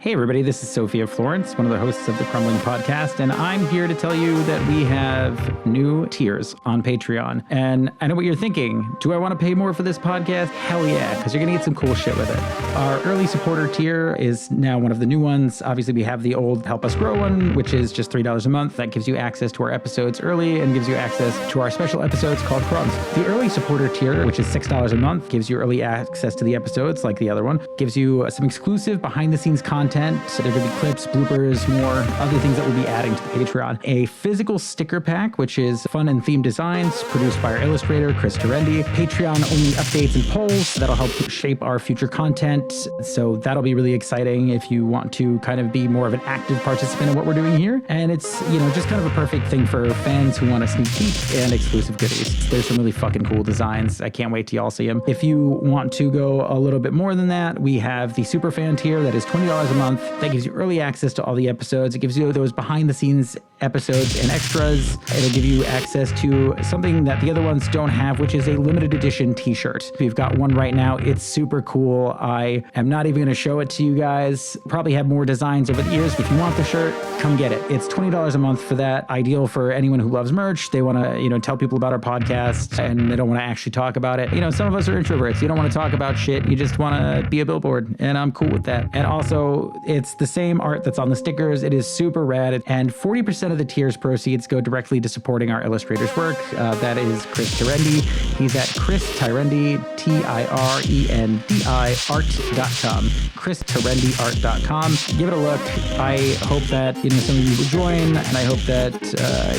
Hey everybody, this is Sophia Florence, one of the hosts of the Crumbling podcast, and I'm here to tell you that we have new tiers on Patreon. And I know what you're thinking. Do I want to pay more for this podcast? Hell yeah, because you're going to get some cool shit with it. Our early supporter tier is now one of the new ones. Obviously, we have the old Help Us Grow one, which is just $3 a month. That gives you access to our episodes early and gives you access to our special episodes called Crumbs. The early supporter tier, which is $6 a month, gives you early access to the episodes like the other one, gives you some exclusive behind-the-scenes content. So there could be clips, bloopers, more other things that we'll be adding to the Patreon. A physical sticker pack, which is fun and themed designs produced by our illustrator, Chris Terendi. Patreon-only updates and polls that'll help shape our future content. So that'll be really exciting if you want to kind of be more of an active participant in what we're doing here. And it's, just kind of a perfect thing for fans who want a sneak peek and exclusive goodies. There's some really fucking cool designs. I can't wait till y'all see them. If you want to go a little bit more than that, we have the super fan tier that is $20 a month. That gives you early access to all the episodes. It gives you those behind the scenes episodes and extras. It'll give you access to something that the other ones don't have, which is a limited edition t-shirt. We've got one right now. It's super cool. I am not even going to show it to you guys. Probably have more designs over the years. If you want the shirt, come get it. It's $20 a month for that. Ideal for anyone who loves merch. They want to, tell people about our podcast and they don't want to actually talk about it. Some of us are introverts. You don't want to talk about shit. You just want to be a billboard, and I'm cool with that. And also, it's the same art that's on the stickers. It is super rad, and 40% of the tier's proceeds go directly to supporting our illustrator's work. That is Chris Terendi. He's at Chris Terendi, Tirendi art.com. ChrisTerendiart.com. Give it a look. I hope that some of you will join, and I hope that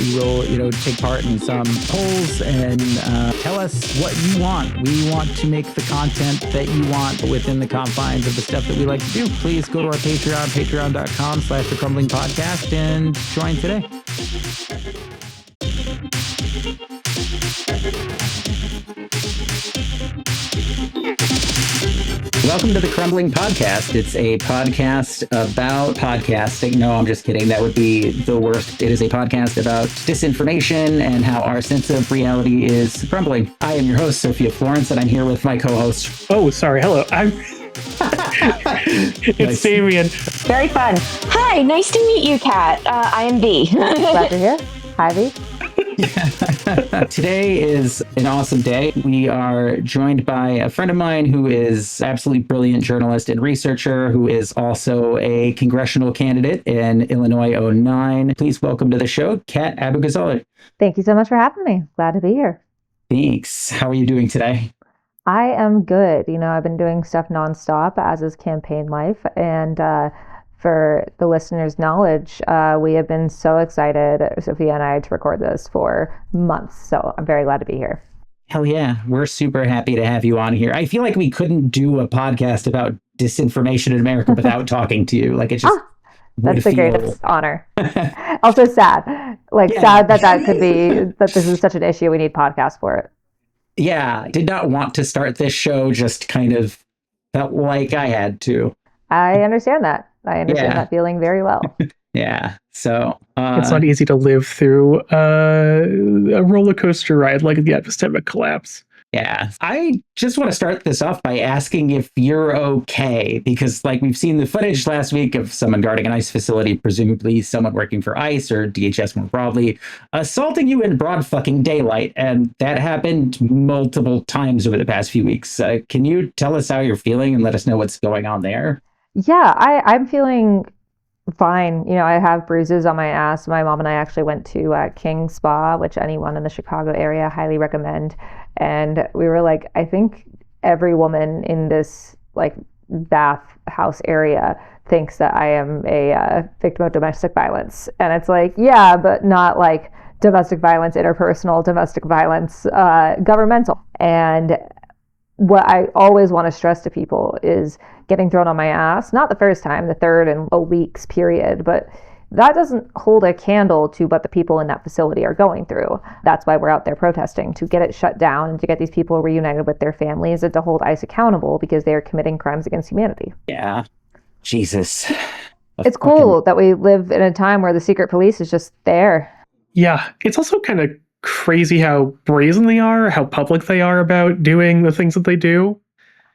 you will take part in some polls and tell us what you want. We want to make the content that you want within the confines of the stuff that we like to do. Please go to our Patreon, patreon.com/The Crumbling Podcast, and join today. Welcome to The Crumbling Podcast. It's a podcast about podcasting. No, I'm just kidding. That would be the worst. It is a podcast about disinformation and how our sense of reality is crumbling. I am your host, Sophia Florence, and I'm here with my co-host. Oh, sorry. Hello. It's Damien. Very fun. Hi, nice to meet you, Kat. I am V. Glad to hear. Hi, V. Today is an awesome day. We are joined by a friend of mine who is absolutely brilliant journalist and researcher, who is also a congressional candidate in Illinois 09. Please welcome to the show, KATch Abughazaleh. Thank you so much for having me. Glad to be here. Thanks. How are you doing today? I am good. I've been doing stuff nonstop, as is campaign life. And for the listeners' knowledge, we have been so excited, Sophia and I, to record this for months. So I'm very glad to be here. Hell yeah. We're super happy to have you on here. I feel like we couldn't do a podcast about disinformation in America without talking to you. Like, it just... That's the greatest honor. Also sad. Sad that could be, that this is such an issue. We need podcasts for it. Yeah, did not want to start this show, just kind of felt like I had to. I understand that. I understand that feeling very well. Yeah, so... it's not easy to live through a roller coaster ride like the epistemic collapse. Yeah, I just want to start this off by asking if you're okay, because we've seen the footage last week of someone guarding an ICE facility, presumably someone working for ICE or DHS more broadly, assaulting you in broad fucking daylight, and that happened multiple times over the past few weeks. Can you tell us how you're feeling and let us know what's going on there? Yeah, I'm feeling fine. I have bruises on my ass. My mom and I actually went to King Spa, which anyone in the Chicago area highly recommend. And we were like, I think every woman in this bath house area thinks that I am a victim of domestic violence. And it's yeah, but not domestic violence, interpersonal, domestic violence, governmental. And what I always want to stress to people is getting thrown on my ass, not the first time, the third in a week's period, but that doesn't hold a candle to what the people in that facility are going through. That's why we're out there protesting, to get it shut down and to get these people reunited with their families and to hold ICE accountable because they are committing crimes against humanity. Yeah. Jesus. It's cool that we live in a time where the secret police is just there. Yeah. It's also kind of crazy how brazen they are, how public they are about doing the things that they do.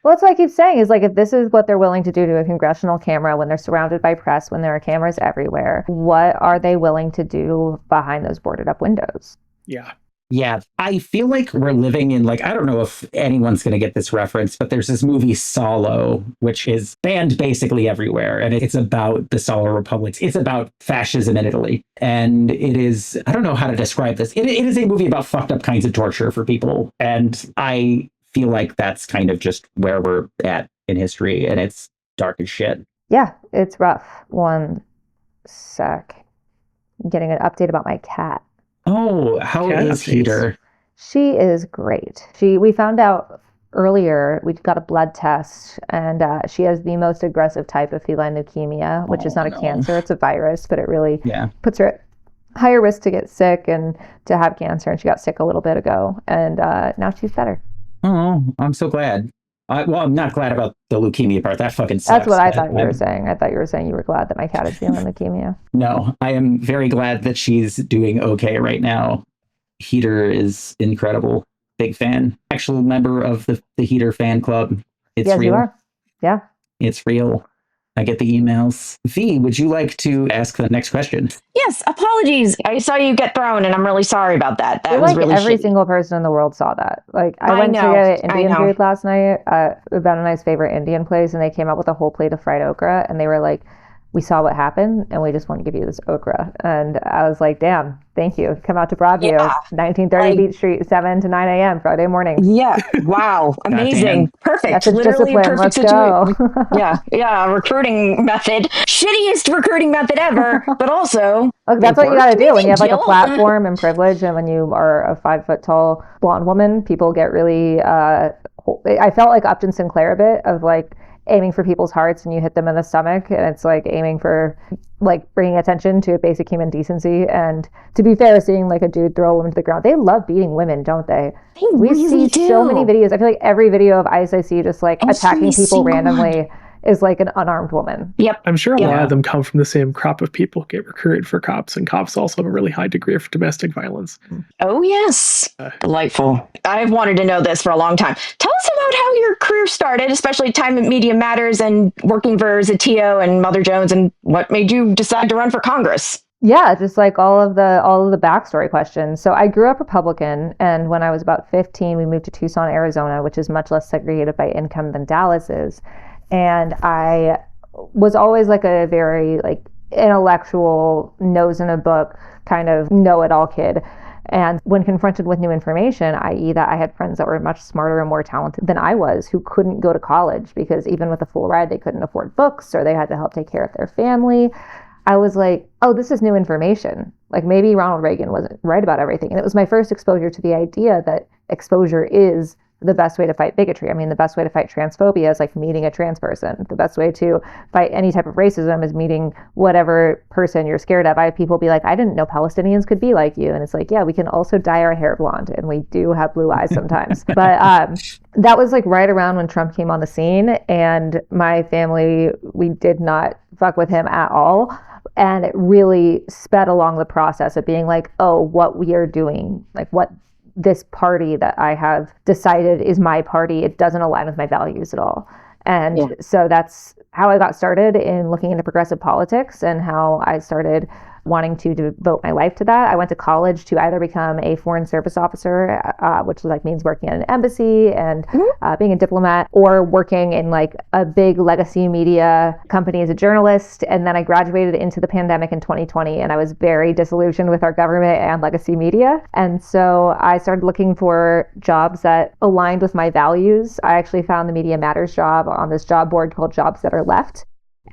Well, that's what I keep saying is like, if this is what they're willing to do to a congressional camera when they're surrounded by press, when there are cameras everywhere, what are they willing to do behind those boarded up windows? Yeah. Yeah, I feel like we're living in I don't know if anyone's going to get this reference, but there's this movie Salo, which is banned basically everywhere. And it's about the Salo republics. It's about fascism in Italy. And it is, I don't know how to describe this. It is a movie about fucked up kinds of torture for people. And I feel like that's kind of just where we're at in history. And it's dark as shit. Yeah, it's rough. One sec. I'm getting an update about my cat. Oh, how is Heater? She is great. We found out earlier, we got a blood test, and she has the most aggressive type of feline leukemia, which is not a cancer, it's a virus, but it really puts her at higher risk to get sick and to have cancer. And she got sick a little bit ago, and now she's better. Oh, I'm so glad. Well, I'm not glad about the leukemia part. That fucking sucks. That's what I thought you were saying. I thought you were saying you were glad that my cat is feeling leukemia. No, I am very glad that she's doing okay right now. Heater is incredible. Big fan. Actual member of the Heater fan club. It's yes, real. You are. Yeah. It's real. I get the emails. V, would you like to ask the next question? Yes, apologies. I saw you get thrown, and I'm really sorry about that. That was really every shitty. single person in the world saw that. I went to get Indian food last night at about a nice favorite Indian place, and they came out with a whole plate of fried okra, and they were like, we saw what happened, and we just want to give you this okra. And I was like, damn, thank you. Come out to Broadview, 1930 Beach Street, 7 to 9 a.m. Friday morning. Yeah. Wow. Amazing. Perfect. That's a Literally discipline. perfect Let's situation. go. Yeah. Recruiting method. Shittiest recruiting method ever, but also. Look, that's what you got to do when you have a platform and privilege, and when you are a 5 foot tall blonde woman. People get really. I felt like Upton Sinclair a bit of aiming for people's hearts, and you hit them in the stomach, and it's like aiming for bringing attention to basic human decency. And to be fair, seeing a dude throw a woman to the ground, they love beating women, don't they? We really see so many videos. I feel like every video of ICE I see just attacking people randomly is an unarmed woman. Yep. I'm sure a lot of them come from the same crop of people who get recruited for cops, and cops also have a really high degree of domestic violence. Oh, yes. Delightful. I've wanted to know this for a long time. Tell us about how your career started, especially Time and Media Matters and working for Zatio and Mother Jones, and what made you decide to run for Congress. Yeah, just all of the backstory questions. So I grew up Republican, and when I was about 15, we moved to Tucson, Arizona, which is much less segregated by income than Dallas is. And I was always a very intellectual, nose in a book kind of know-it-all kid. And when confronted with new information, i.e. that I had friends that were much smarter and more talented than I was, who couldn't go to college because even with a full ride, they couldn't afford books or they had to help take care of their family, I was like, oh, this is new information. Maybe Ronald Reagan wasn't right about everything. And it was my first exposure to the idea that exposure is the best way to fight bigotry. I mean, the best way to fight transphobia is meeting a trans person. The best way to fight any type of racism is meeting whatever person you're scared of. I have people be like, I didn't know Palestinians could be like you. And it's yeah, we can also dye our hair blonde, and we do have blue eyes sometimes. But that was right around when Trump came on the scene, and my family, we did not fuck with him at all. And it really sped along the process of being oh, what we are doing, what this party that I have decided is my party, it doesn't align with my values at all. And so that's how I got started in looking into progressive politics, and how I started wanting to devote my life to that. I went to college to either become a foreign service officer, which means working at an embassy and being a diplomat, or working in a big legacy media company as a journalist. And then I graduated into the pandemic in 2020, and I was very disillusioned with our government and legacy media. And so I started looking for jobs that aligned with my values. I actually found the Media Matters job on this job board called Jobs That Are Left.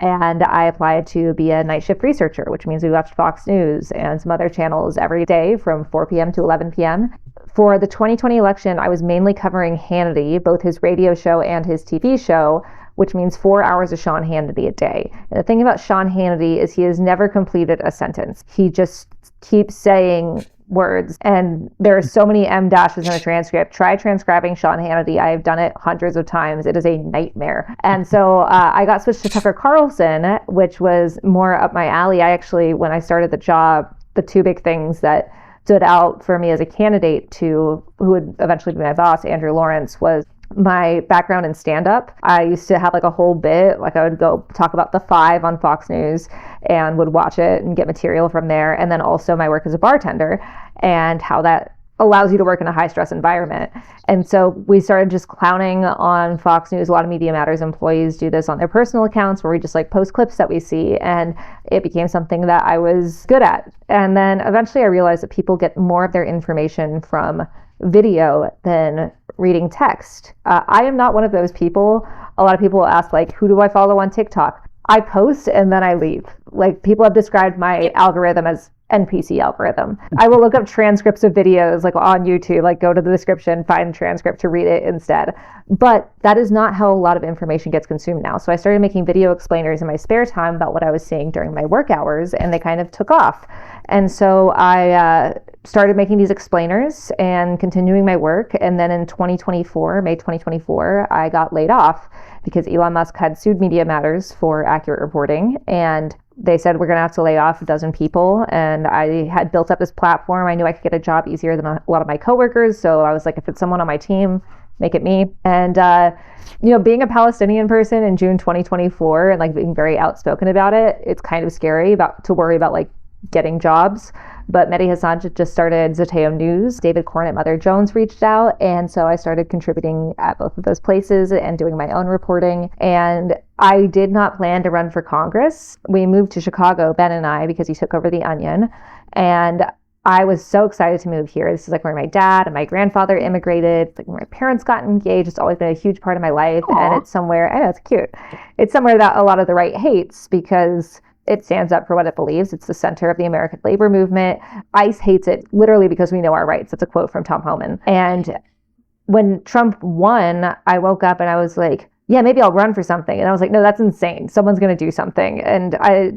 And I applied to be a night shift researcher, which means we watched Fox News and some other channels every day from 4 p.m. to 11 p.m. For the 2020 election, I was mainly covering Hannity, both his radio show and his TV show, which means 4 hours of Sean Hannity a day. And the thing about Sean Hannity is he has never completed a sentence. He just keeps saying words, and there are so many M dashes in a transcript. Try transcribing Sean Hannity. I have done it hundreds of times. It is a nightmare. And so I got switched to Tucker Carlson, which was more up my alley. I actually, when I started the job, the two big things that stood out for me as a candidate to who would eventually be my boss, Andrew Lawrence, was my background in stand-up. I used to have like a whole bit, like I would go talk about The Five on Fox News and would watch it and get material from there. And then also my work as a bartender and how that allows you to work in a high stress environment. And so we started just clowning on Fox News. A lot of Media Matters employees do this on their personal accounts where we just like post clips that we see. And it became something that I was good at. And then eventually I realized that people get more of their information from video than reading text. I am not one of those people. A lot of people will ask like, who do I follow on TikTok? I post and then I leave. Like people have described my algorithm as NPC algorithm. I will look up transcripts of videos like on YouTube, like go to the description, find a transcript to read it instead. But that is not how a lot of information gets consumed now. So I started making video explainers in my spare time about what I was seeing during my work hours, and they kind of took off. And so I started making these explainers and continuing my work. And then in May 2024, I got laid off because Elon Musk had sued Media Matters for accurate reporting. And they said, we're going to have to lay off a dozen people. And I had built up this platform. I knew I could get a job easier than a lot of my coworkers. So I was like, if it's someone on my team, make it me. And, being a Palestinian person in June 2024 and like being very outspoken about it, it's kind of scary to worry about like getting jobs. But Mehdi Hasan just started Zateo News. David Corn at Mother Jones reached out. And so I started contributing at both of those places and doing my own reporting. And I did not plan to run for Congress. We moved to Chicago, Ben and I, because he took over The Onion. And I was so excited to move here. This is like where my dad and my grandfather immigrated, like where my parents got engaged. It's always been a huge part of my life. Aww. And it's somewhere, I know it's cute. It's somewhere that a lot of the right hates because it stands up for what it believes. It's the center of the American labor movement. ICE hates it literally because we know our rights. That's a quote from Tom Homan. And when Trump won, I woke up and I was like, yeah, maybe I'll run for something. And I was like, no, that's insane. Someone's going to do something. And I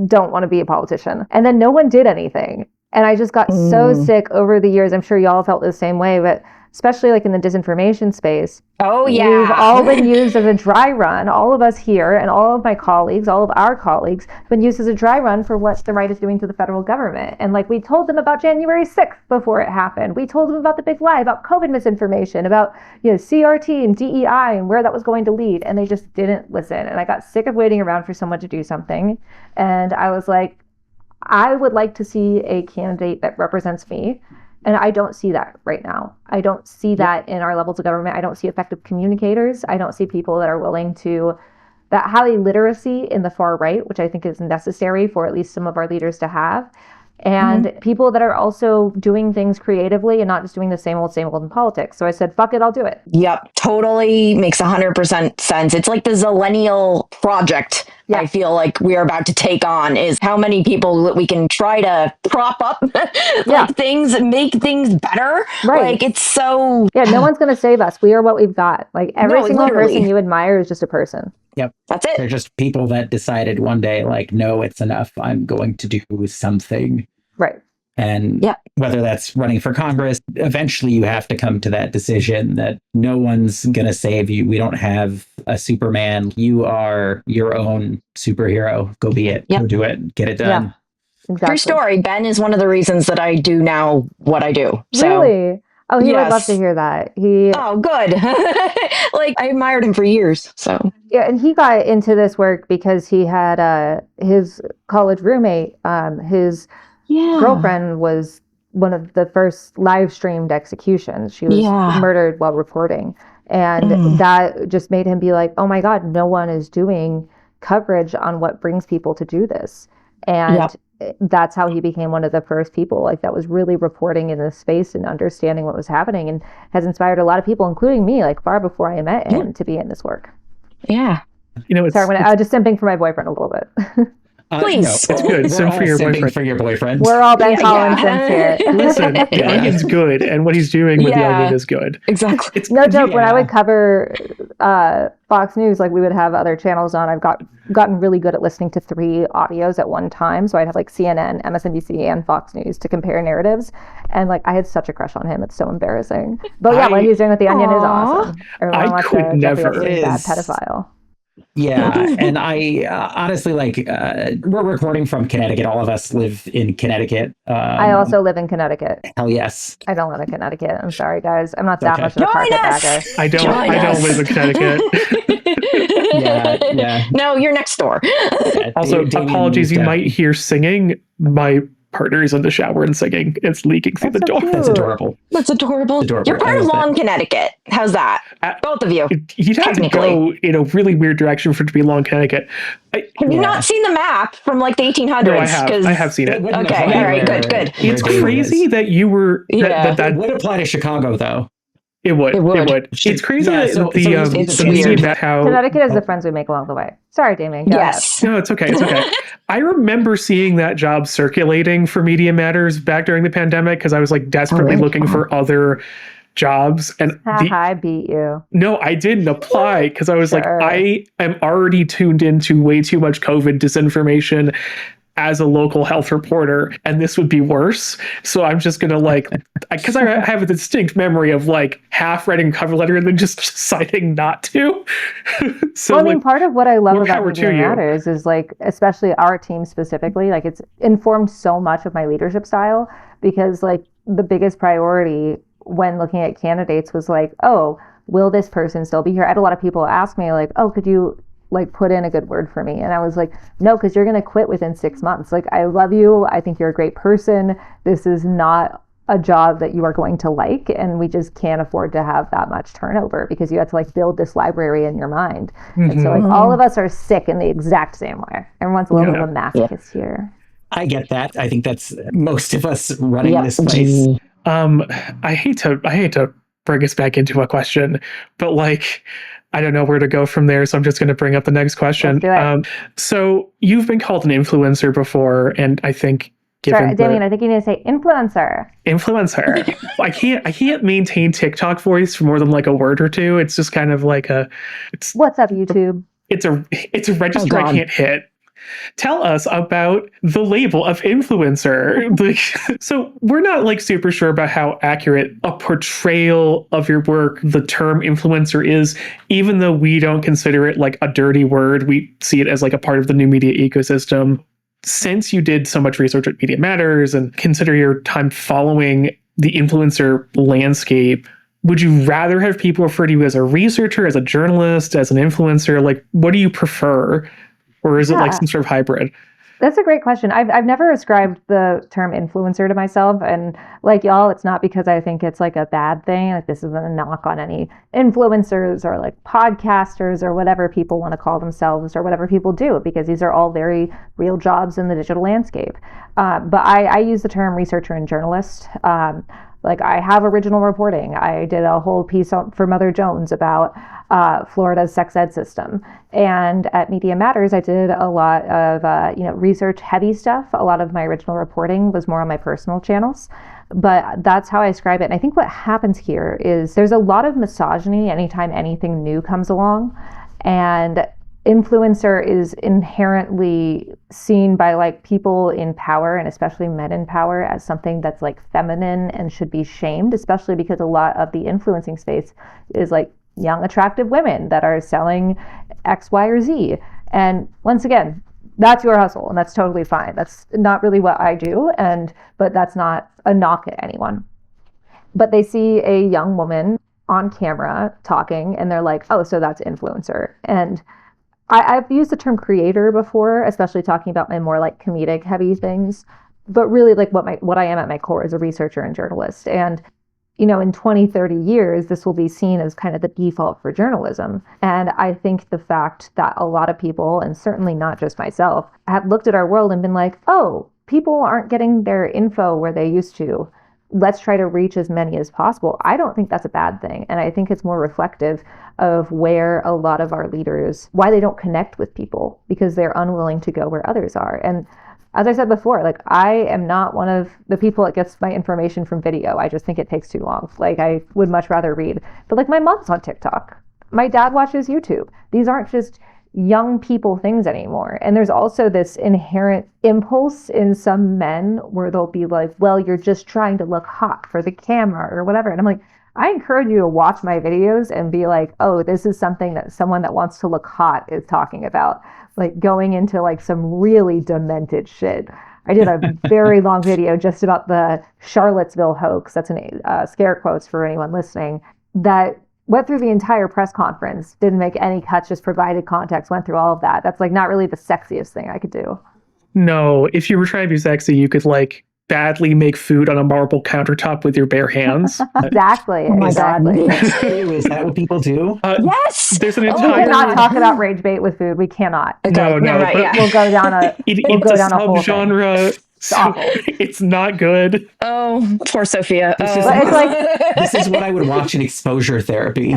don't want to be a politician. And then no one did anything. And I just got so sick over the years. I'm sure y'all felt the same way, but especially like in the disinformation space. Oh, yeah. We've all been used as a dry run. All of us here and all of my colleagues, all of our colleagues have been used as a dry run for what the right is doing to the federal government. And like we told them about January 6th before it happened. We told them about the big lie, about COVID misinformation, about CRT and DEI and where that was going to lead. And they just didn't listen. And I got sick of waiting around for someone to do something. And I was like, I would like to see a candidate that represents me. And I don't see that right now. I don't see that in our levels of government. I don't see effective communicators. I don't see people that are willing to, that have a literacy in the far right, which I think is necessary for at least some of our leaders to have. And people that are also doing things creatively and not just doing the same old in politics. So I said, fuck it, I'll do it. Yep. Totally makes 100% sense. It's like the Zillennial project. Yeah. I feel like we are about to take on is how many people that we can try to prop up like things and make things better. Right. Like it's so. Yeah. No one's going to save us. We are what we've got. Like every single person you admire is just a person. Yep. That's it. They're just people that decided one day, like, no, it's enough. I'm going to do something. Right. And whether that's running for Congress, eventually you have to come to that decision that no one's going to save you. We don't have a Superman. You are your own superhero. Go be it. Go do it. Get it done. Yeah. Exactly. True story. Ben is one of the reasons that I do now what I do. So, really? Oh, he would love to hear that. Oh, good. Like I admired him for years. So yeah, and he got into this work because he had his college roommate. His girlfriend was one of the first live streamed executions. She was murdered while reporting, and that just made him be like, "Oh my God, no one is doing coverage on what brings people to do this," and. That's how he became one of the first people like that was really reporting in this space and understanding what was happening, and has inspired a lot of people, including me, like far before I met him, to be in this work. Yeah. Sorry, I'm just simping for my boyfriend a little bit. Please. No, it's good. So for your boyfriend. We're all Ben Collins here. Listen, the Onion's good, and what he's doing with the Onion is good. Exactly. It's no joke. When I would cover Fox News, like we would have other channels on. I've gotten really good at listening to 3 audios at one time. So I'd have like CNN, MSNBC, and Fox News to compare narratives. And like I had such a crush on him. It's so embarrassing. But yeah, what he's doing with the Onion is awesome. Everyone I could never. Bad pedophile. Yeah, and I honestly we're recording from Connecticut. All of us live in Connecticut. I also live in Connecticut. Hell yes. I don't live in Connecticut. I'm sorry, guys. I'm not that Okay. much of a Join carpetbagger. us! I don't live in Connecticut. Yeah. No, you're next door. Yeah, Also, Damien apologies, you moved might hear singing. My partner is in the shower and singing. It's leaking through That's the so door. cute. That's adorable. That's adorable. Adorable. You're part I of love Long it. Connecticut. How's that? Both of you. You'd have to Technically. go in a really weird direction for it to be Long Connecticut. Have you not seen the map from like the 1800s? No, I have seen it. Wouldn't Okay, apply all right, where- good. where It's David crazy is. that you were Yeah. It would apply to Chicago, though. It would. It would. It's crazy Yeah, that so the it's the media weird. that how Connecticut is the friends we make along the way. Sorry, Damien. Go ahead. Yes. No, it's okay. It's okay. I remember seeing that job circulating for Media Matters back during the pandemic because I was like desperately really? looking for other jobs. And I beat you. no, I didn't apply because I was like, Sure. I am already tuned into way too much COVID disinformation as a local health reporter, and this would be worse. So I'm just gonna because I have a distinct memory of like half writing a cover letter and then just deciding not to. So Well, I mean, part of what I love more about power Media to you. Matters is like, especially our team specifically, like it's informed so much of my leadership style because like the biggest priority when looking at candidates was like, oh, will this person still be here? I had a lot of people ask me like, oh, could you like put in a good word for me? And I was like, no, because you're going to quit within 6 months. Like, I love you. I think you're a great person. This is not a job that you are going to like, and we just can't afford to have that much turnover because you have to like build this library in your mind. And so like all of us are sick in the exact same way. Everyone's a little bit of a masochist here. I get that. I think that's most of us running this place. I hate to bring us back into a question, but like I don't know where to go from there, so I'm just going to bring up the next question. Let's do it. So you've been called an influencer before, and I think Sorry, Damien, I think you need to say influencer. Influencer. I can't maintain TikTok voice for more than like a word or two. It's just kind of like What's up, YouTube? it's a register I can't hit. Tell us about the label of influencer. So we're not like super sure about how accurate a portrayal of your work the term influencer is, even though we don't consider it like a dirty word. We see it as like a part of the new media ecosystem. Since you did so much research at Media Matters and consider your time following the influencer landscape, would you rather have people refer to you as a researcher, as a journalist, as an influencer? Like, what do you prefer? Or is it like some sort of hybrid? That's a great question. I've never ascribed the term influencer to myself. And like y'all, it's not because I think it's like a bad thing. Like this isn't a knock on any influencers or like podcasters or whatever people want to call themselves or whatever people do, because these are all very real jobs in the digital landscape. But I use the term researcher and journalist. Like I have original reporting. I did a whole piece for Mother Jones about Florida's sex ed system. And at Media Matters, I did a lot of research heavy stuff. A lot of my original reporting was more on my personal channels. But that's how I describe it. And I think what happens here is there's a lot of misogyny anytime anything new comes along. And influencer is inherently seen by like people in power, and especially men in power, as something that's like feminine and should be shamed, especially because a lot of the influencing space is like young, attractive women that are selling X, Y, or Z. And once again, that's your hustle, and that's totally fine. That's not really what I do, but that's not a knock at anyone. But they see a young woman on camera talking, and they're like, oh, so that's influencer. And I've used the term creator before, especially talking about my more like comedic heavy things. But really, like what I am at my core is a researcher and journalist. And in 20, 30 years, this will be seen as kind of the default for journalism. And I think the fact that a lot of people, and certainly not just myself, have looked at our world and been like, oh, people aren't getting their info where they used to. Let's try to reach as many as possible. I don't think that's a bad thing. And I think it's more reflective of where a lot of our leaders, why they don't connect with people, because they're unwilling to go where others are. And as I said before, like I am not one of the people that gets my information from video. I just think it takes too long. Like I would much rather read. But like my mom's on TikTok. My dad watches YouTube. These aren't just young people things anymore. And there's also this inherent impulse in some men where they'll be like, well, you're just trying to look hot for the camera or whatever. And I'm like, I encourage you to watch my videos and be like, oh, this is something that someone that wants to look hot is talking about. Like going into like some really demented shit. I did a very long video just about the Charlottesville hoax. That's an scare quotes for anyone listening. That went through the entire press conference, didn't make any cuts, just provided context, went through all of that. That's like not really the sexiest thing I could do. No, if you were trying to be sexy, you could like badly make food on a marble countertop with your bare hands. Exactly. Oh my exactly. God. Is that what people do? Yes. There's an We entire... cannot talk about rage bait with food. We cannot. No, right, but yeah. We'll go down a it's a subgenre. So awful. it's not good. Oh, poor Sophia. This is, But it's like this is what I would watch in exposure therapy.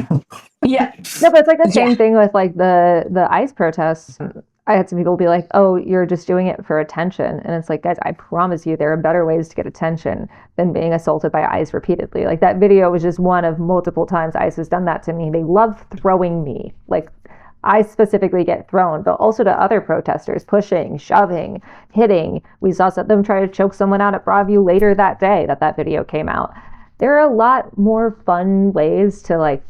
yeah. no, but it's like the same thing with like the ICE protests. I had some people be like, oh, you're just doing it for attention. And it's like, guys, I promise you there are better ways to get attention than being assaulted by ICE repeatedly. Like that video was just one of multiple times ICE has done that to me. They love throwing me. Like I specifically get thrown, but also to other protesters, pushing, shoving, hitting. We saw them try to choke someone out at Broadview later that day that video came out. There are a lot more fun ways to like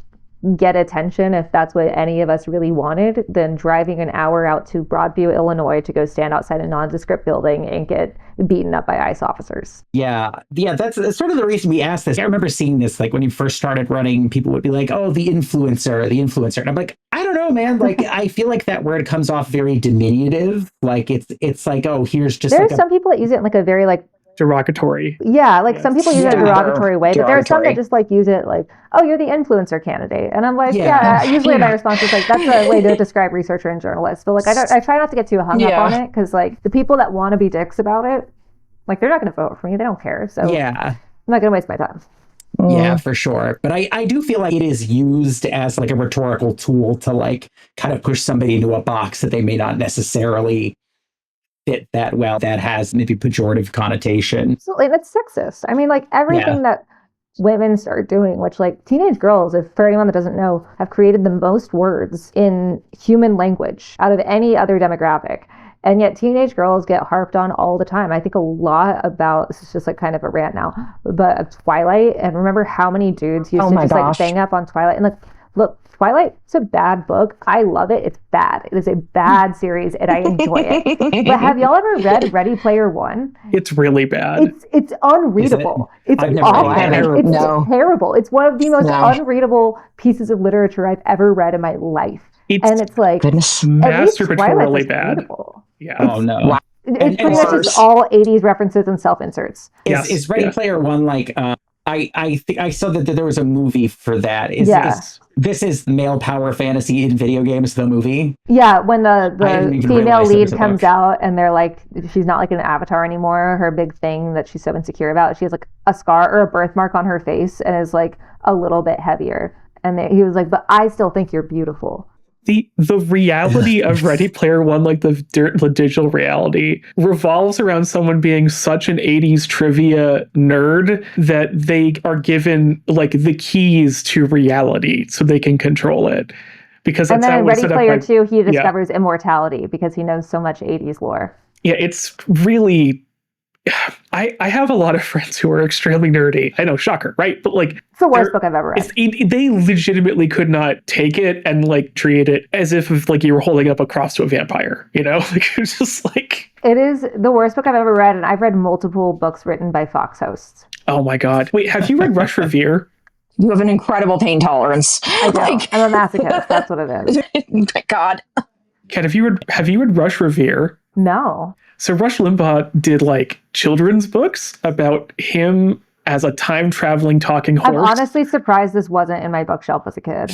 get attention if that's what any of us really wanted than driving an hour out to Broadview, Illinois to go stand outside a nondescript building and get beaten up by ICE officers. Yeah, that's sort of the reason we asked this. I remember seeing this, like when you first started running, people would be like, oh, the influencer. And I'm like, I don't know, man. Like, I feel like that word comes off very diminutive. Like it's like, oh, here's just There's like some people that use it in like a very like Derogatory. yeah, like some people use it in a derogatory way, but there are some Derogatory. that just like use it like, oh, you're the influencer candidate. And I'm like, Yeah. usually my response is like, that's a way to describe researcher and journalist. But like I try not to get too hung up on it because like the people that want to be dicks about it, like they're not going to vote for me. They don't care. So yeah. I'm not going to waste my time. Yeah, for sure. But I do feel like it is used as like a rhetorical tool to like kind of push somebody into a box that they may not necessarily fit that well. That has maybe pejorative connotation. So like, that's sexist. I mean, like everything that women start doing, which like teenage girls, if for anyone that doesn't know, have created the most words in human language out of any other demographic. And yet teenage girls get harped on all the time. I think a lot about, this is just like kind of a rant now, but of Twilight. And remember how many dudes used to just like bang up on Twilight. And like, look, Twilight, it's a bad book. I love it. It's bad. It is a bad series and I enjoy it. But have y'all ever read Ready Player One? It's really bad. It's unreadable. It's I've never awful. read it. It's terrible. It's one of the most unreadable pieces of literature I've ever read in my life. And it's like, masturbatorily bad. Beautiful. Yeah. Oh no. Wow. It's pretty much just all 80s references and self-inserts. Is Ready Player One like I think I saw that there was a movie for that. This is male power fantasy in video games, the movie. Yeah, when the female lead comes book. out and they're like, she's not like an avatar anymore. Her big thing that she's so insecure about, she has like a scar or a birthmark on her face and is like a little bit heavier. And he was like, but I still think you're beautiful. The reality of Ready Player One, like the digital reality, revolves around someone being such an 80s trivia nerd that they are given like the keys to reality so they can control it. Because that's and then how in we Ready set Player up, 2, he discovers immortality because he knows so much 80s lore. Yeah, it's really... I have a lot of friends who are extremely nerdy. I know, shocker, right? But like, it's the worst book I've ever read. They legitimately could not take it and like treat it as if like you were holding up a cross to a vampire, you know? Like it's just like... It is the worst book I've ever read, and I've read multiple books written by Fox hosts. Oh my God. Wait, have you read Rush Revere? You have an incredible pain tolerance. I do. I'm a masochist. That's what it is. God. Kat, have you read Rush Revere? No. So Rush Limbaugh did like children's books about him as a time-traveling talking horse. I'm honestly surprised this wasn't in my bookshelf as a kid.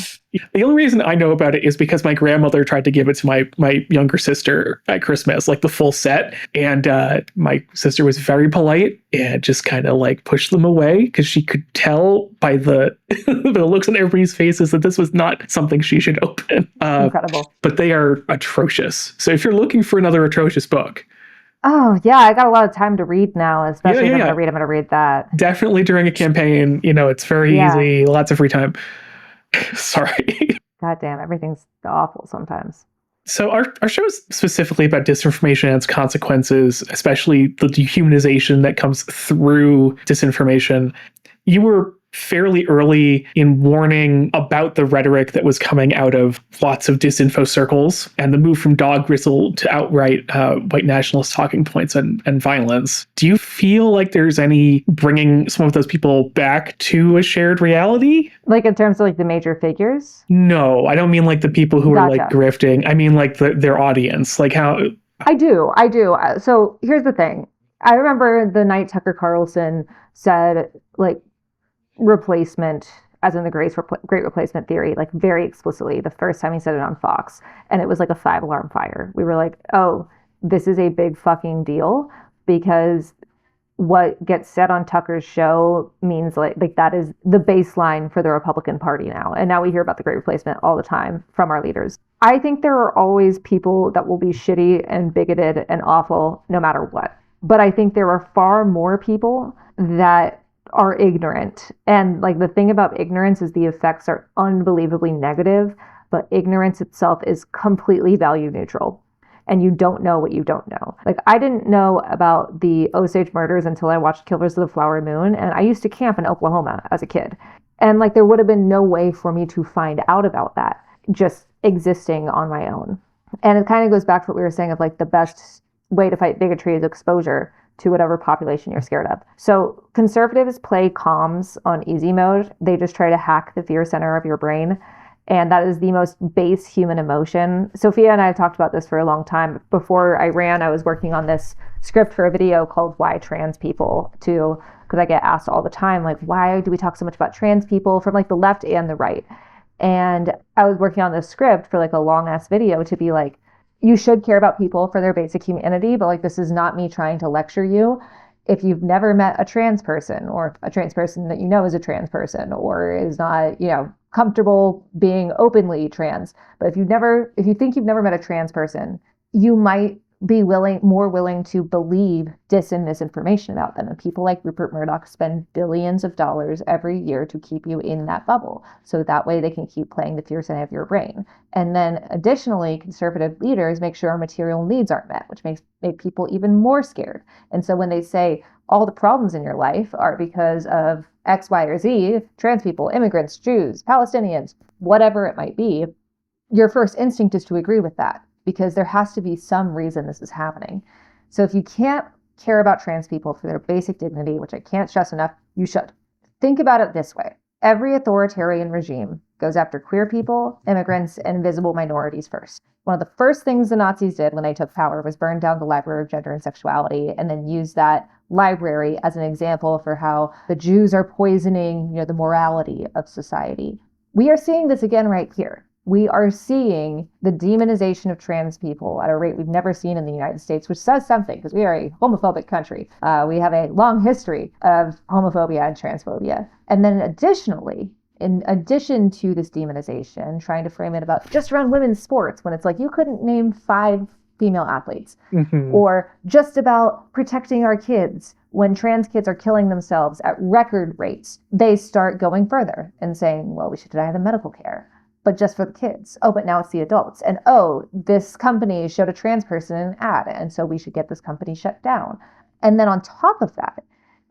The only reason I know about it is because my grandmother tried to give it to my younger sister at Christmas, like the full set. And my sister was very polite and just kind of like pushed them away because she could tell by the looks on everybody's faces that this was not something she should open. Incredible. But they are atrocious. So if you're looking for another atrocious book, oh, yeah, I got a lot of time to read now, especially if I'm going to read that. Definitely during a campaign, it's very easy, lots of free time. Sorry. God damn, everything's awful sometimes. So our show is specifically about disinformation and its consequences, especially the dehumanization that comes through disinformation. You were fairly early in warning about the rhetoric that was coming out of lots of disinfo circles and the move from dog whistle to outright white nationalist talking points and violence. Do you feel like there's any bringing some of those people back to a shared reality? Like in terms of like the major figures? No, I don't mean like the people who are like grifting. I mean like their audience. Like how... I do. So here's the thing. I remember the night Tucker Carlson said like replacement, as in the great replacement theory, like very explicitly the first time he said it on Fox, and it was like a 5-alarm fire. We were like, oh, this is a big fucking deal, because what gets said on Tucker's show means like that is the baseline for the Republican Party now. And now we hear about the great replacement all the time from our leaders. I think there are always people that will be shitty and bigoted and awful no matter what. But I think there are far more people that are ignorant. And like the thing about ignorance is the effects are unbelievably negative, but ignorance itself is completely value neutral. And you don't know what you don't know. Like I didn't know about the Osage murders until I watched Killers of the Flower Moon. And I used to camp in Oklahoma as a kid. And like there would have been no way for me to find out about that just existing on my own. And it kind of goes back to what we were saying of like the best way to fight bigotry is exposure to whatever population you're scared of. So conservatives play comms on easy mode. They just try to hack the fear center of your brain. And that is the most base human emotion. Sophia and I have talked about this for a long time. Before I ran, I was working on this script for a video called Why Trans People, too, because I get asked all the time, like, why do we talk so much about trans people from like the left and the right? And I was working on this script for like a long ass video to be like, you should care about people for their basic humanity, but like this is not me trying to lecture you. If you've never met a trans person, or a trans person that you know is a trans person, or is not, comfortable being openly trans, but if you think you've never met a trans person, you might be more willing to believe misinformation about them. And people like Rupert Murdoch spend billions of dollars every year to keep you in that bubble. So that way they can keep playing the fear center of your brain. And then additionally, conservative leaders make sure our material needs aren't met, which make people even more scared. And so when they say all the problems in your life are because of X, Y, or Z, trans people, immigrants, Jews, Palestinians, whatever it might be, your first instinct is to agree with that, because there has to be some reason this is happening. So if you can't care about trans people for their basic dignity, which I can't stress enough, you should. Think about it this way. Every authoritarian regime goes after queer people, immigrants, and visible minorities first. One of the first things the Nazis did when they took power was burn down the Library of Gender and Sexuality, and then use that library as an example for how the Jews are poisoning, the morality of society. We are seeing this again right here. We are seeing the demonization of trans people at a rate we've never seen in the United States, which says something, because we are a homophobic country. We have a long history of homophobia and transphobia. And then additionally, in addition to this demonization, trying to frame it about just around women's sports, when it's like you couldn't name 5 female athletes, or just about protecting our kids when trans kids are killing themselves at record rates, they start going further and saying, well, we should deny them medical care, but just for the kids. Oh, but now it's the adults. And this company showed a trans person in an ad, and so we should get this company shut down. And then on top of that,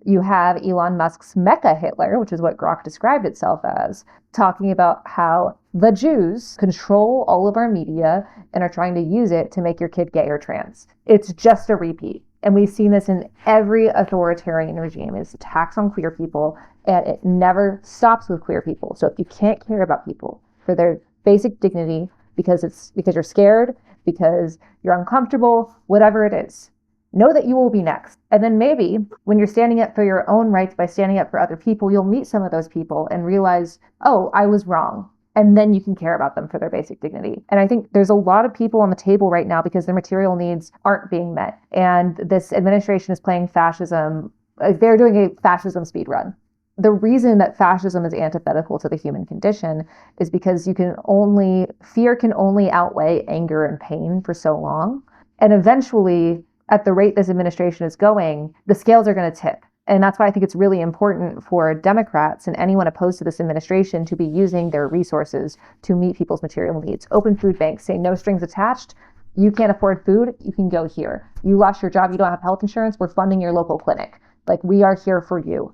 you have Elon Musk's Mecha Hitler, which is what Grok described itself as, talking about how the Jews control all of our media and are trying to use it to make your kid gay or trans. It's just a repeat. And we've seen this in every authoritarian regime, is attacks on queer people, and it never stops with queer people. So if you can't care about people for their basic dignity because you're scared, because you're uncomfortable, whatever it is, know that you will be next. And then maybe when you're standing up for your own rights by standing up for other people, you'll meet some of those people and realize, oh, I was wrong. And then you can care about them for their basic dignity. And I think there's a lot of people on the table right now because their material needs aren't being met. And this administration is playing fascism. They're doing a fascism speed run. The reason that fascism is antithetical to the human condition is because fear can only outweigh anger and pain for so long. And eventually, at the rate this administration is going, the scales are going to tip. And that's why I think it's really important for Democrats and anyone opposed to this administration to be using their resources to meet people's material needs. Open food banks, say no strings attached. You can't afford food, you can go here. You lost your job, you don't have health insurance, we're funding your local clinic. Like, we are here for you.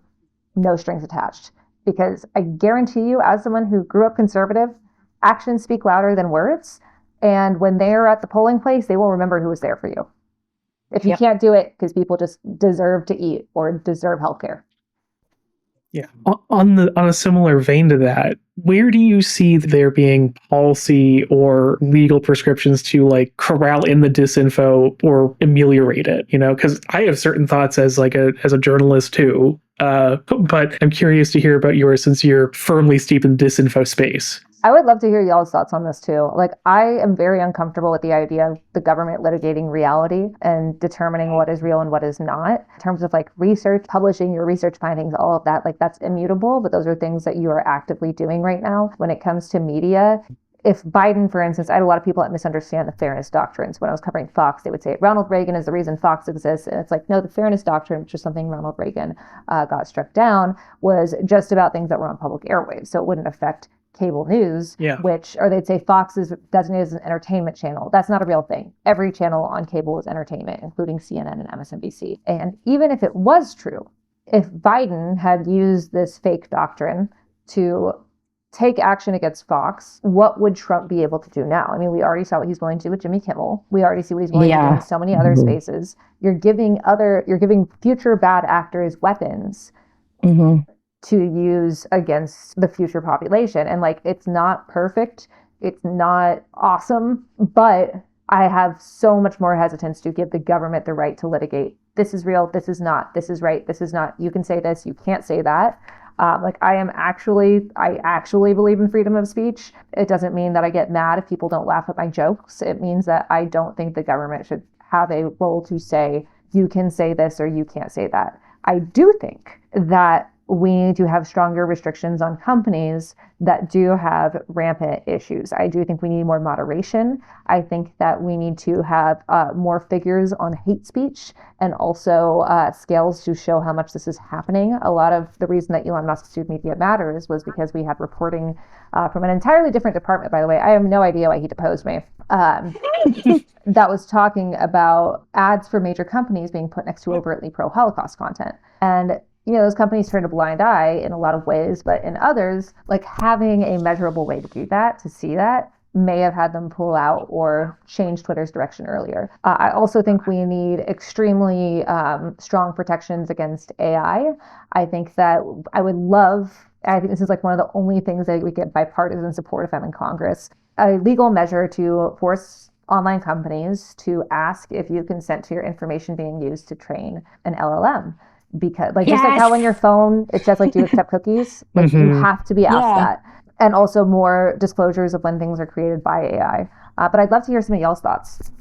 No strings attached. because I guarantee you, as someone who grew up conservative, actions speak louder than words. And when they're at the polling place, they will remember who was there for you. If you can't do it because people just deserve to eat or deserve healthcare. Yeah. On a similar vein to that, where do you see there being policy or legal prescriptions to like corral in the disinfo or ameliorate it? You know, because I have certain thoughts as a journalist too. But I'm curious to hear about yours since you're firmly steeped in disinfo space. I would love to hear y'all's thoughts on this too. Like, I am very uncomfortable with the idea of the government litigating reality and determining what is real and what is not. In terms of like research, publishing your research findings, all of that, like that's immutable, but those are things that you are actively doing right now. When it comes to media, if Biden, for instance, I had a lot of people that misunderstand the fairness doctrines. When I was covering Fox, they would say Ronald Reagan is the reason Fox exists. And it's like, no, the fairness doctrine, which is something Ronald Reagan got struck down, was just about things that were on public airwaves. So it wouldn't affect cable news, or they'd say Fox is designated as an entertainment channel. That's not a real thing. Every channel on cable is entertainment, including CNN and MSNBC. And even if it was true, if Biden had used this fake doctrine to take action against Fox, what would Trump be able to do now? I mean, we already saw what he's willing to do with Jimmy Kimmel. We already see what he's willing to do in so many other spaces. You're giving future bad actors weapons to use against the future population. And like, it's not perfect. It's not awesome, but I have so much more hesitance to give the government the right to litigate. This is real. This is not. This is right. This is not. You can say this. You can't say that. I actually believe in freedom of speech. It doesn't mean that I get mad if people don't laugh at my jokes. It means that I don't think the government should have a role to say, you can say this or you can't say that. I do think that we need to have stronger restrictions on companies that do have rampant issues. I do think we need more moderation. I think that we need to have more figures on hate speech and also scales to show how much this is happening. A lot of the reason that Elon Musk sued Media Matters was because we had reporting from an entirely different department, by the way. I have no idea why he deposed me. That was talking about ads for major companies being put next to overtly pro-Holocaust content. And those companies turn a blind eye in a lot of ways, but in others, like having a measurable way to do that, to see that, may have had them pull out or change Twitter's direction earlier. I also think we need extremely strong protections against AI. I think that I think this is like one of the only things that we get bipartisan support if I'm in Congress, a legal measure to force online companies to ask if you consent to your information being used to train an LLM. Because just like how on your phone it says like, do you accept cookies? Like you have to be asked that. And also more disclosures of when things are created by AI. But I'd love to hear some of y'all's thoughts.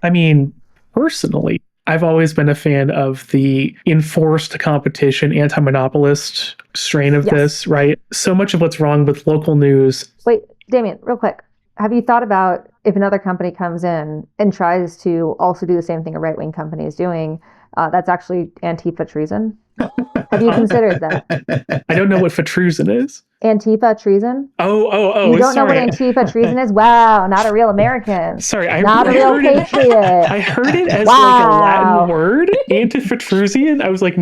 I mean, personally, I've always been a fan of the enforced competition, anti-monopolist strain of this, right? So much of what's wrong with local news. Wait, Damien, real quick. Have you thought about if another company comes in and tries to also do the same thing a right-wing company is doing, that's actually Antifa treason? Have you considered that? I don't know what treason is. Antifa treason? Oh! You don't know what Antifa treason is? Wow, not a real American. Sorry, not a real patriot. I heard it as like a Latin word, Antifa. I was like,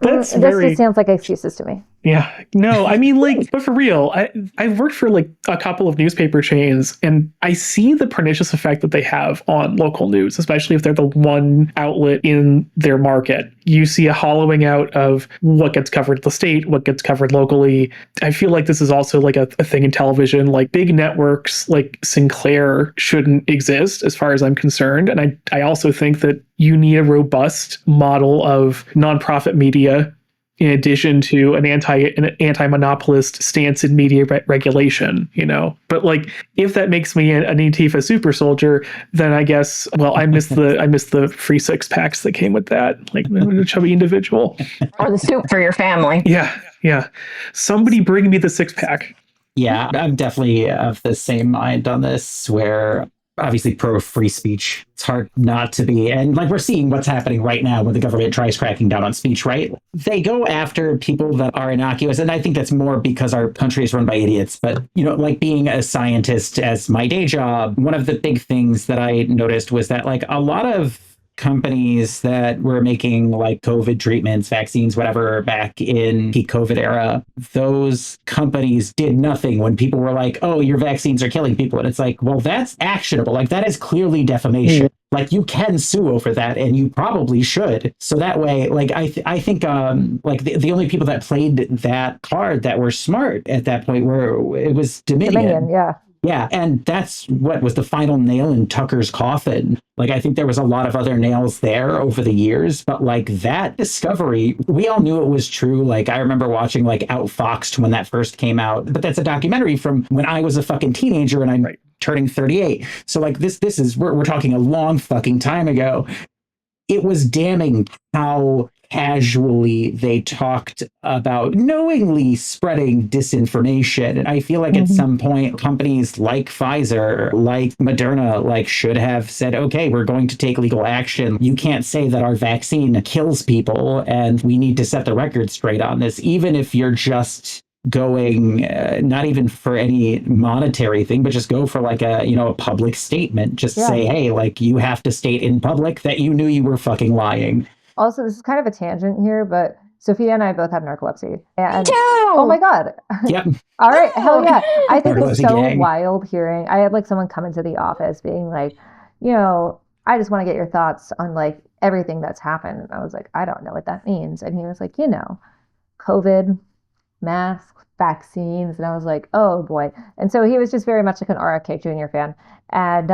that's this just sounds like excuses to me. Yeah, no, I mean, like, but for real, I've worked for like a couple of newspaper chains, and I see the pernicious effect that they have on local news, especially if they're the one outlet in their market. You see a hollowing out of what gets covered at the state, what gets covered locally. I feel like this is also like a thing in television. Like big networks like Sinclair shouldn't exist as far as I'm concerned. And I also think that you need a robust model of nonprofit media in addition to an anti-monopolist stance in media regulation, But like, if that makes me an Antifa super soldier, then I guess, well, I miss the free six packs that came with that, like a chubby individual. Or the soup for your family. Yeah. Somebody bring me the six pack. Yeah, I'm definitely of the same mind on this, where obviously pro free speech, it's hard not to be. And like, we're seeing what's happening right now when the government tries cracking down on speech, right? They go after people that are innocuous. And I think that's more because our country is run by idiots. But, like being a scientist as my day job, one of the big things that I noticed was that like a lot of companies that were making like COVID treatments, vaccines, whatever, back in peak COVID era, those companies did nothing when people were like, oh, your vaccines are killing people. And it's like, well, that's actionable. Like that is clearly defamation. Like you can sue over that, and you probably should. So that way, like I think like the only people that played that card that were smart at that point were, it was Dominion. Yeah. Yeah, and that's what was the final nail in Tucker's coffin. Like, I think there was a lot of other nails there over the years, but like that discovery, we all knew it was true. Like, I remember watching like Outfoxed when that first came out, but that's a documentary from when I was a fucking teenager and I'm turning 38. So like this is, we're talking a long fucking time ago. It was damning how casually they talked about knowingly spreading disinformation. And I feel like at some point, companies like Pfizer, like Moderna, like should have said, okay, we're going to take legal action. You can't say that our vaccine kills people, and we need to set the record straight on this, even if you're just going not even for any monetary thing, but just go for like a, you know, a public statement. Just say, hey, like you have to state in public that you knew you were fucking lying. Also, this is kind of a tangent here, but Sophia and I both have narcolepsy. And Me too. oh my God. Yep. All right. Hell yeah. I think it's Narcolepsy so gang. wild hearing. I had like someone come into the office being like, you know, I just want to get your thoughts on like everything that's happened. And I was like, I don't know what that means. And he was like, you know, COVID, masks, vaccines. And I was like, oh boy. And so he was just very much like an RFK Jr. fan. And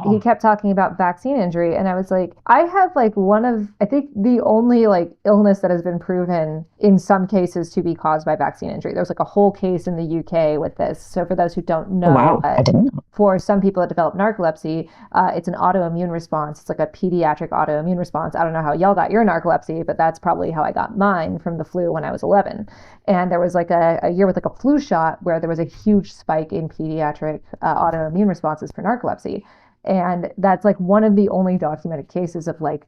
he kept talking about vaccine injury. And I was like, I have like one of, I think the only like illness that has been proven in some cases to be caused by vaccine injury. There's like a whole case in the UK with this. So for those who don't know, I didn't know. For some people that develop narcolepsy, it's an autoimmune response. It's like a pediatric autoimmune response. I don't know how y'all got your narcolepsy, but that's probably how I got mine from the flu when I was 11. And there was like a year with like a flu shot where there was a huge spike in pediatric autoimmune responses for narcolepsy. And that's like one of the only documented cases of like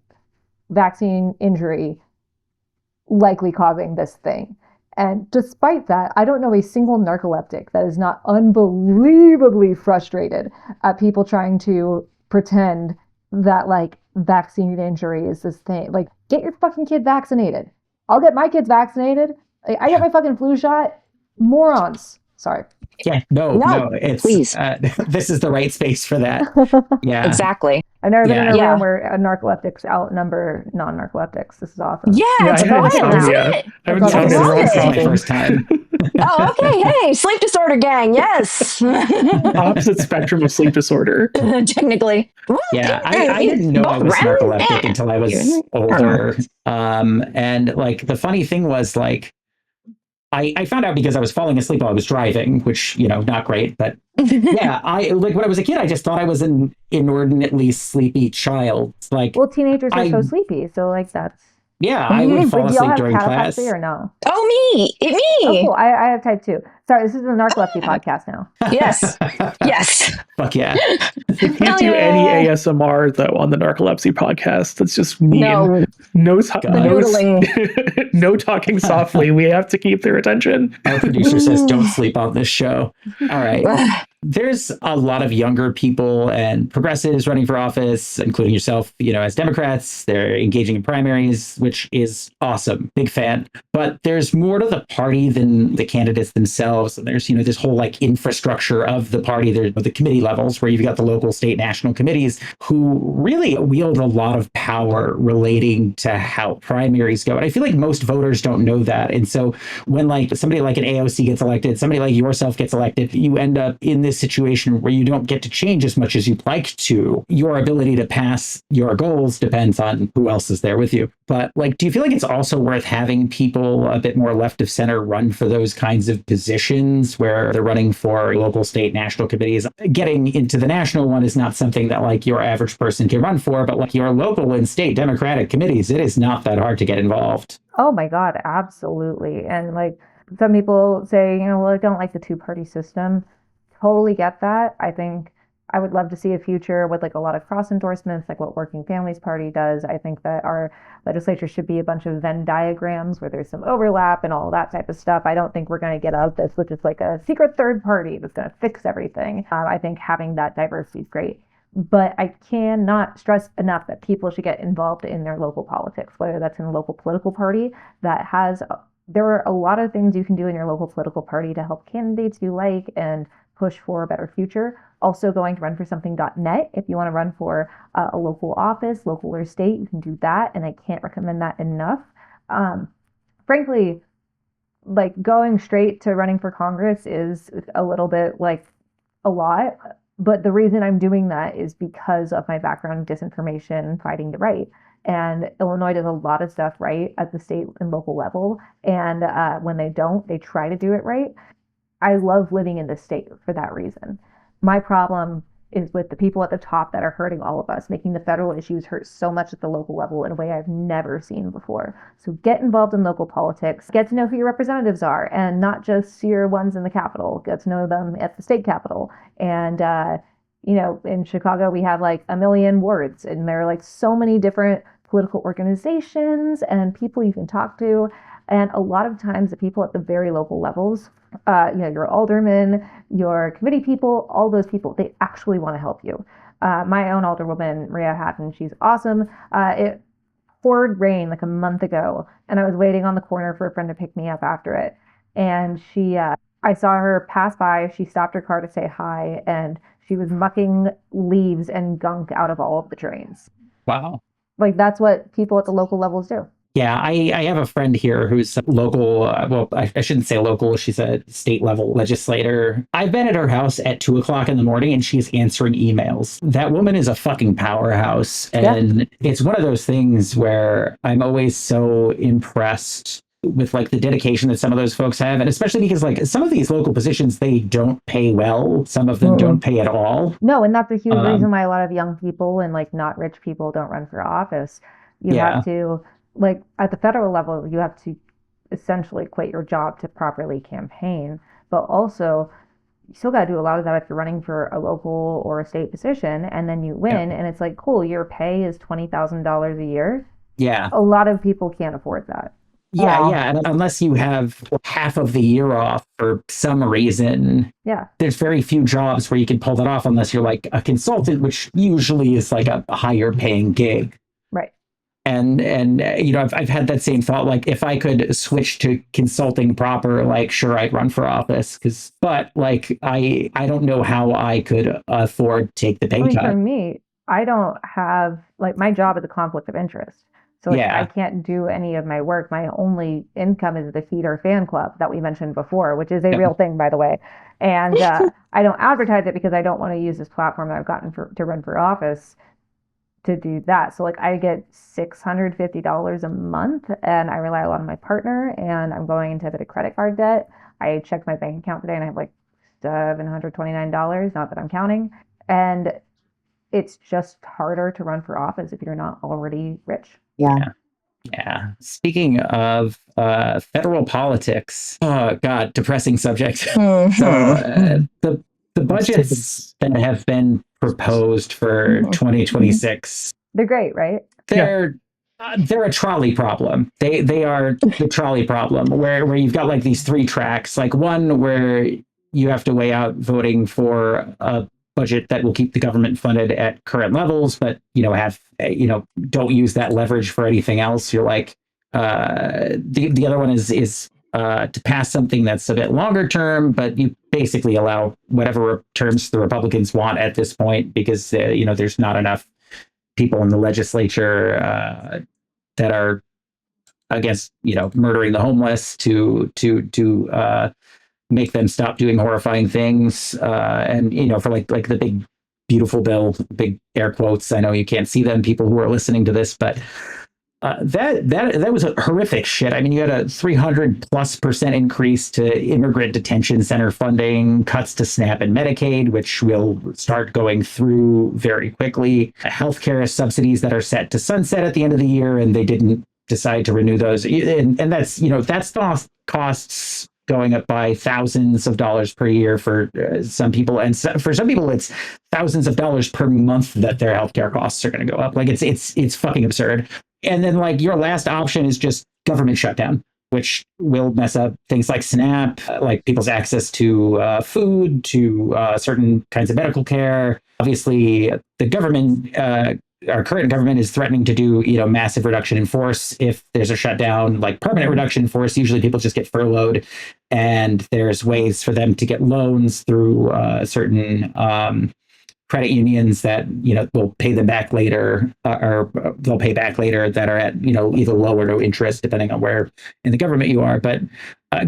vaccine injury likely causing this thing. And despite that, I don't know a single narcoleptic that is not unbelievably frustrated at people trying to pretend that like vaccine injury is this thing. Like, get your fucking kid vaccinated. I'll get my kids vaccinated. I get my fucking flu shot. Morons. Sorry. Yeah, no, it's please. This is the right space for that. Yeah, Exactly. I've never been in a room where narcoleptics outnumber non-narcoleptics. This is awesome. Yeah, it's wild, isn't it? I haven't found This is it. my first time. Oh, okay. Hey, sleep disorder gang. Yes. Opposite spectrum of sleep disorder. Technically. Yeah, I didn't know I was narcoleptic until I was older. And like the funny thing was like, I found out because I was falling asleep while I was driving, which, you know, not great. But yeah, I like when I was a kid, I just thought I was an inordinately sleepy child. Like, well, teenagers are so sleepy. So like that's. Yeah, I would fall asleep during class. Or no? Oh, me. Me. Oh, cool. I have type 2. Sorry, this is a narcolepsy podcast now. Yes. Yes. Fuck yeah. We can't do any ASMR, though, on the narcolepsy podcast. That's just mean. No talking softly. We have to keep their attention. Our producer says, don't sleep on this show. All right. There's a lot of younger people and progressives running for office, including yourself, you know, as Democrats. They're engaging in primaries, which is awesome. Big fan. But there's more to the party than the candidates themselves. And there's, you know, this whole like infrastructure of the party. There's the committee levels where you've got the local, state, national committees who really wield a lot of power relating to how primaries go. And I feel like most voters don't know that. And so when like somebody like an AOC gets elected, somebody like yourself gets elected, you end up in this situation where you don't get to change as much as you'd like to. Your ability to pass your goals depends on who else is there with you. But like, do you feel like it's also worth having people a bit more left of center run for those kinds of positions where they're running for local, state, national committees? Getting into the national one is not something that like your average person can run for, but like your local and state Democratic committees, it is not that hard to get involved. Oh my God, absolutely. And like some people say, you know, well, I don't like the two-party system. Totally get that. I think I would love to see a future with like a lot of cross endorsements, like what Working Families Party does. I think that our legislature should be a bunch of Venn diagrams where there's some overlap and all that type of stuff. I don't think we're going to get out of this with just like a secret third party that's going to fix everything. I think having that diversity is great. But I cannot stress enough that people should get involved in their local politics, whether that's in a local political party that has, there are a lot of things you can do in your local political party to help candidates you like and push for a better future. Also going to run for something.net. If you want to run for a local office, local or state, you can do that. And I can't recommend that enough. Frankly, like going straight to running for Congress is a little bit like a lot. But the reason I'm doing that is because of my background in disinformation, fighting the right. And Illinois does a lot of stuff right at the state and local level. And when they don't, they try to do it right. I love living in this state for that reason. My problem is with the people at the top that are hurting all of us, making the federal issues hurt so much at the local level in a way I've never seen before. So get involved in local politics, get to know who your representatives are, and not just your ones in the Capitol, get to know them at the state Capitol. And, in Chicago, we have like 1 million wards, and there are like so many different political organizations and people you can talk to. And a lot of times the people at the very local levels, your aldermen, your committee people, all those people, they actually want to help you. My own alderwoman, Maria Hatton, she's awesome. It poured rain like a month ago, and I was waiting on the corner for a friend to pick me up after it. And I saw her pass by. She stopped her car to say hi, and she was mucking leaves and gunk out of all of the drains. Wow. Like, that's what people at the local levels do. Yeah, I have a friend here who's local. I shouldn't say local. She's a state level legislator. I've been at her house at 2:00 in the morning and she's answering emails. That woman is a fucking powerhouse. And It's one of those things where I'm always so impressed with like the dedication that some of those folks have. And especially because like some of these local positions, they don't pay well. Some of them don't pay at all. No, and that's a huge reason why a lot of young people and like not rich people don't run for office. You have to, like at the federal level, you have to essentially quit your job to properly campaign. But also, you still got to do a lot of that if you're running for a local or a state position, and then you win. And it's like, cool, your pay is $20,000 a year. Yeah. A lot of people can't afford that. Yeah. And unless you have half of the year off for some reason, there's very few jobs where you can pull that off unless you're like a consultant, which usually is like a higher paying gig. Right. And I've had that same thought, like if I could switch to consulting proper, like sure, I'd run for office, but like I don't know how I could afford to take the pay cut. For me, I don't have, like, my job is a conflict of interest. So I can't do any of my work. My only income is the Feed Our Fan Club that we mentioned before, which is a real thing, by the way. And I don't advertise it because I don't want to use this platform that I've gotten to run for office to do that. So like I get $650 a month, and I rely a lot on my partner, and I'm going into a bit of credit card debt. I checked my bank account today and I have like $729, not that I'm counting. And it's just harder to run for office if you're not already rich. Yeah. Speaking of federal politics, oh God, depressing subject. So the budgets that have been proposed for 2026, they're great, right? They're a trolley problem. They are the trolley problem, where you've got like these 3 tracks, like one where you have to weigh out voting for a budget that will keep the government funded at current levels, but don't use that leverage for anything else. You're like the other one is to pass something that's a bit longer term, but you basically allow whatever terms the Republicans want at this point, because there's not enough people in the legislature that are against murdering the homeless to make them stop doing horrifying things. And for like the big beautiful bill, big air quotes. I know you can't see them, people who are listening to this, but that was a horrific shit. I mean, you had a 300+% increase to immigrant detention center funding, cuts to SNAP and Medicaid, which will start going through very quickly, healthcare subsidies that are set to sunset at the end of the year, and they didn't decide to renew those. And that's costs going up by thousands of dollars per year for some people, and for some people it's thousands of dollars per month that their healthcare costs are going to go up. Like it's fucking absurd. And then like your last option is just government shutdown. which will mess up things like SNAP, like people's access to food, to certain kinds of medical care. Obviously, the government, our current government, is threatening to do massive reduction in force if there's a shutdown, like permanent reduction in force. Usually, people just get furloughed, and there's ways for them to get loans through certain credit unions that will pay them back later, or they'll pay back later, that are at either low or no interest, depending on where in the government you are. But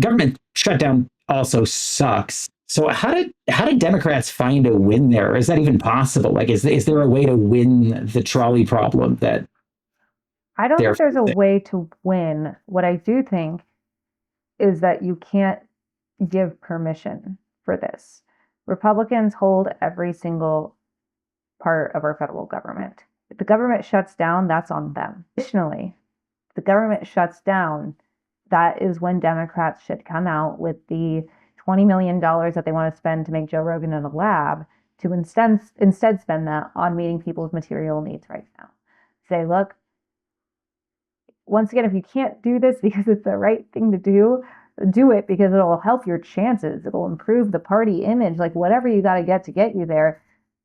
government shutdown also sucks. So how did Democrats find a win there? Or is that even possible? Like, is there a way to win the trolley problem? That I don't think there's a way to win. What I do think is that you can't give permission for this. Republicans hold every single part of our federal government. If the government shuts down, that's on them. Additionally, if the government shuts down, that is when Democrats should come out with the $20 million that they want to spend to make Joe Rogan in a lab, to instead spend that on meeting people's material needs right now. Say, look, once again, if you can't do this because it's the right thing to do it because it'll help your chances. It'll improve the party image, like whatever you got to get you there,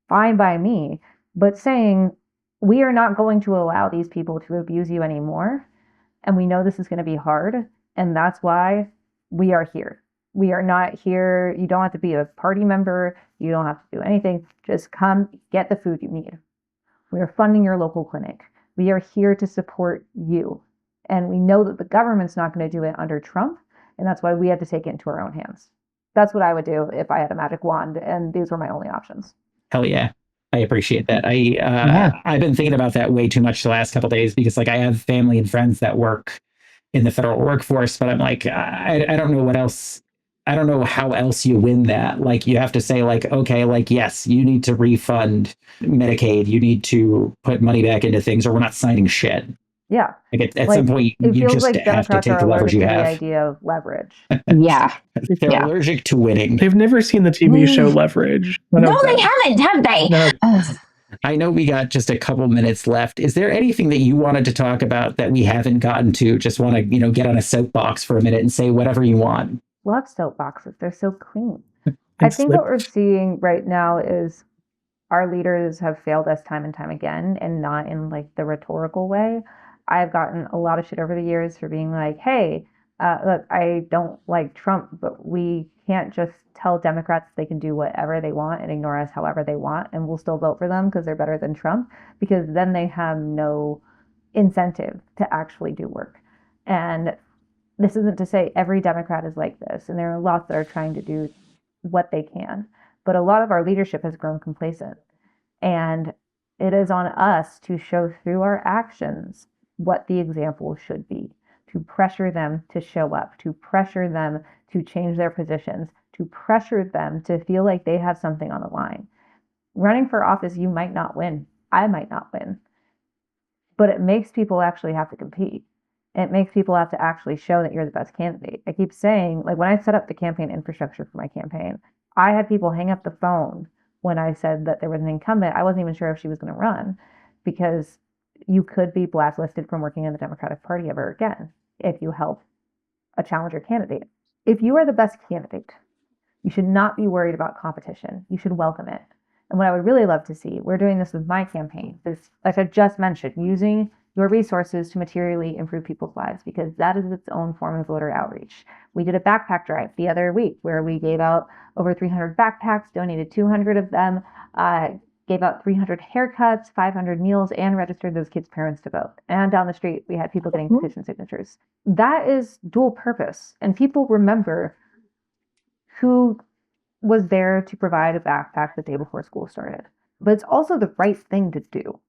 fine by me. But saying, we are not going to allow these people to abuse you anymore. And we know this is going to be hard. And that's why we are here. We are not here. You don't have to be a party member. You don't have to do anything. Just come get the food you need. We are funding your local clinic. We are here to support you. And we know that the government's not going to do it under Trump. And that's why we had to take it into our own hands. That's what I would do if I had a magic wand, and these were my only options. Hell yeah. I appreciate that. I've been thinking about that way too much the last couple of days, because like I have family and friends that work in the federal workforce, but I'm like, I don't know what else. I don't know how else you win that. Like, you have to say like, okay, like, yes, you need to refund Medicaid. You need to put money back into things, or we're not signing shit. Yeah. Like at some point, you just have to take the leverage you have. The idea of leverage. Yeah. They're allergic to winning. They've never seen the TV show Leverage. No, they haven't, have they? No. I know we got just a couple minutes left. Is there anything that you wanted to talk about that we haven't gotten to? Just want to, get on a soapbox for a minute and say whatever you want. Love soapboxes. They're so clean. I think what we're seeing right now is our leaders have failed us time and time again, and not in like the rhetorical way. I've gotten a lot of shit over the years for being like, hey, look, I don't like Trump, but we can't just tell Democrats they can do whatever they want and ignore us however they want, and we'll still vote for them because they're better than Trump, because then they have no incentive to actually do work. And this isn't to say every Democrat is like this, and there are lots that are trying to do what they can, but a lot of our leadership has grown complacent. And it is on us to show through our actions what the example should be, to pressure them to show up, to pressure them to change their positions, to pressure them to feel like they have something on the line. Running for office, you might not win. I might not win. But it makes people actually have to compete. It makes people have to actually show that you're the best candidate. I keep saying, like when I set up the campaign infrastructure for my campaign, I had people hang up the phone when I said that there was an incumbent. I wasn't even sure if she was going to run, because you could be blacklisted from working in the Democratic Party ever again if you help a challenger candidate. If you are the best candidate, you should not be worried about competition. You should welcome it. And what I would really love to see, we're doing this with my campaign, is, like I just mentioned, using your resources to materially improve people's lives, because that is its own form of voter outreach. We did a backpack drive the other week where we gave out over 300 backpacks, donated 200 of them, gave out 300 haircuts, 500 meals, and registered those kids' parents to vote. And down the street, we had people getting petition signatures. That is dual purpose. And people remember who was there to provide a backpack the day before school started. But it's also the right thing to do.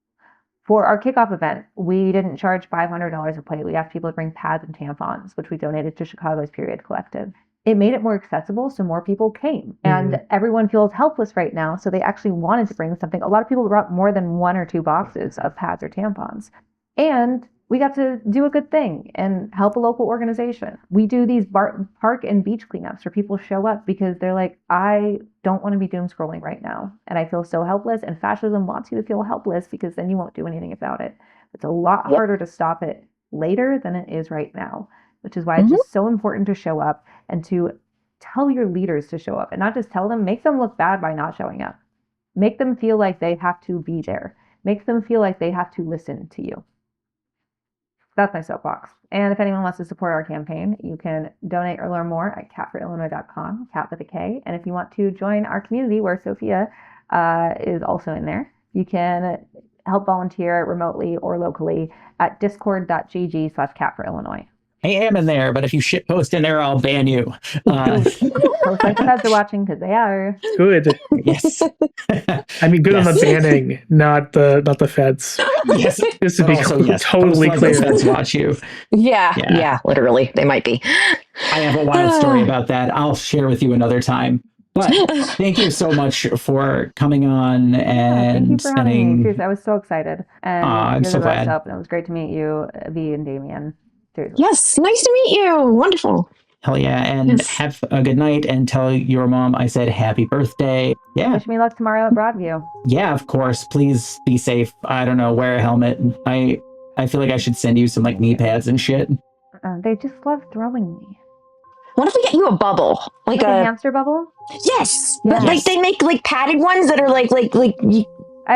For our kickoff event, we didn't charge $500 a plate. We asked people to bring pads and tampons, which we donated to Chicago's Period Collective. It made it more accessible, so more people came. And everyone feels helpless right now, so they actually wanted to bring something. A lot of people brought more than 1 or 2 boxes of pads or tampons. And we got to do a good thing and help a local organization. We do these park and beach cleanups where people show up because they're like, I don't want to be doom scrolling right now. And I feel so helpless, and fascism wants you to feel helpless because then you won't do anything about it. It's a lot harder to stop it later than it is right now. which is why it's just so important to show up and to tell your leaders to show up, and not just tell them, make them look bad by not showing up. Make them feel like they have to be there. Make them feel like they have to listen to you. That's my soapbox. And if anyone wants to support our campaign, you can donate or learn more at catforillinois.com, cat with a K. And if you want to join our community where Sophia is also in there, you can help volunteer remotely or locally at discord.gg/catforillinois. I am in there, but if you shitpost in there, I'll ban you. Post like the feds are watching, because they are. Good. Yes. I mean, good on the banning, not the feds. Yes. Just to be totally Post clear. like the feds watch you. Yeah, literally. They might be. I have a wild story about that. I'll share with you another time. But thank you so much for coming on and thank you for spending. having me. Seriously, I was so excited. And I'm you're so the best glad. help, and it was great to meet you, V and Damien. Seriously. Yes, nice to meet you. Wonderful. Hell yeah. And have a good night, and tell your mom I said happy birthday. Yeah. Wish me luck tomorrow at Broadview. Yeah, of course. Please be safe. I don't know, wear a helmet. I feel like I should send you some like knee pads and shit. They just love throwing me. What if we get you a bubble? Like a hamster bubble? Yes. Yeah. But like they make like padded ones that are like I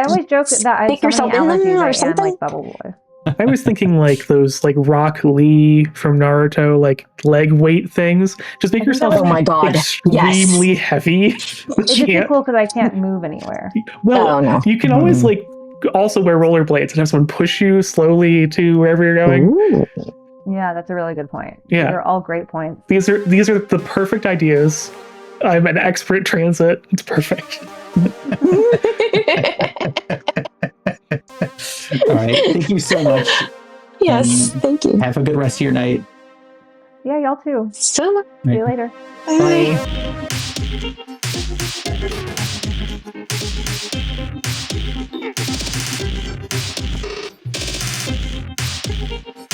always joke that I stick have so yourself many in them allergies. or I something? am like Bubble Boy. I was thinking like those like Rock Lee from Naruto, like leg weight things. Just make yourself Oh my God. extremely heavy. It's just too cool because I can't move anywhere. Well, no. you can always like also wear rollerblades and have someone push you slowly to wherever you're going. Ooh. Yeah, that's a really good point. Yeah. They're all great points. These are the perfect ideas. I'm an expert transit. It's perfect. All right. Thank you so much. Yes, thank you. Have a good rest of your night. Yeah, y'all too. So much. See you later. Bye. Bye.